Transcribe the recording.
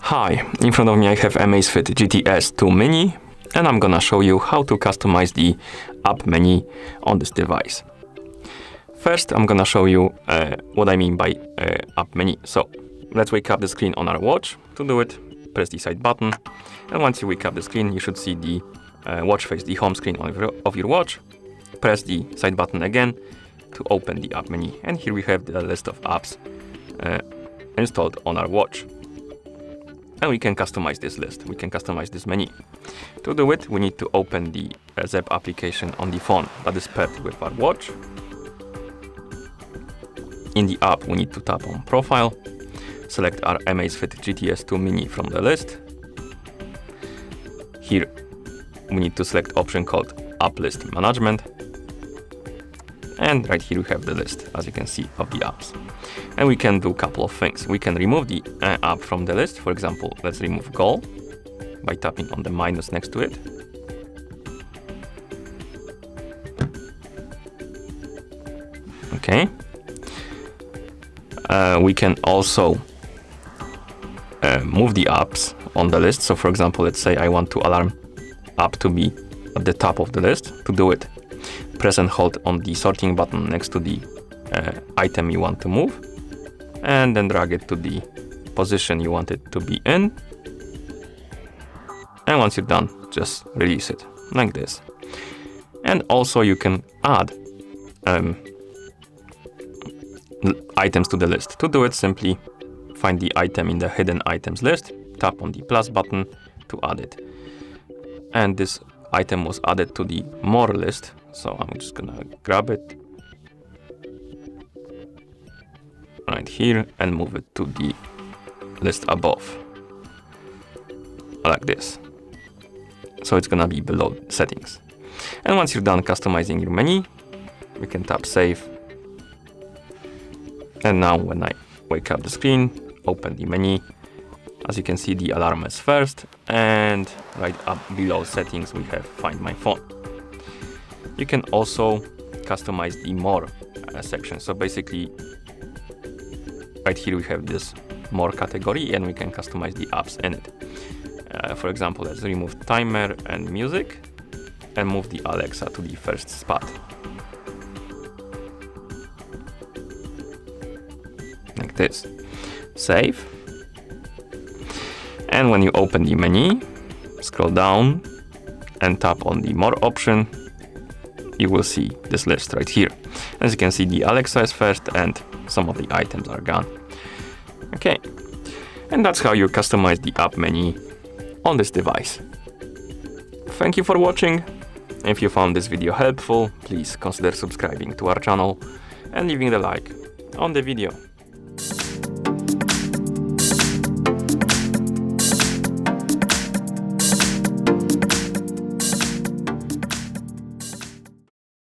Hi, in front of me I have Amazfit GTS 2 Mini, and I'm gonna show you how to customize the app menu on this device. First, I'm gonna show you what I mean by app menu. So let's wake up the screen on our watch. To do it, press the side button, and once you wake up the screen, you should see the watch face, the home screen of your watch. Press the side button again to open the app menu, and here we have the list of apps installed on our watch. And we can customize this list, we can customize this menu. To do it, we need to open the Zep application on the phone that is paired with our watch. In the app, we need to tap on Profile, select our Amazfit GTS 2 Mini from the list. Here, we need to select option called App List Management. And right here we have the list, as you can see, of the apps. And we can do a couple of things. We can remove the app from the list. For example, let's remove Goal by tapping on the minus next to it. Okay. We can also move the apps on the list. So for example, let's say I want to alarm app to be at the top of the list. To do it, press and hold on the sorting button next to the item you want to move, and then drag it to the position you want it to be in. And once you're done, just release it like this. And also you can add items to the list. To do it, simply find the item in the hidden items list, tap on the plus button to add it. And this item was added to the more list, so I'm just gonna grab it right here and move it to the list above, like this. So it's gonna be below settings. And once you're done customizing your menu, we can tap save. And now when I wake up the screen, open the menu, as you can see, the alarm is first, and right up below settings we have Find My Phone. You can also customize the More section. So basically, right here we have this More category, and we can customize the apps in it. For example, let's remove Timer and Music, and move the Alexa to the first spot. Like this. Save. And when you open the menu, scroll down and tap on the More option, you will see this list right here. As you can see, the Alexa is first and some of the items are gone. Okay, and that's how you customize the app menu on this device. Thank you for watching. If you found this video helpful, please consider subscribing to our channel and leaving the like on the video.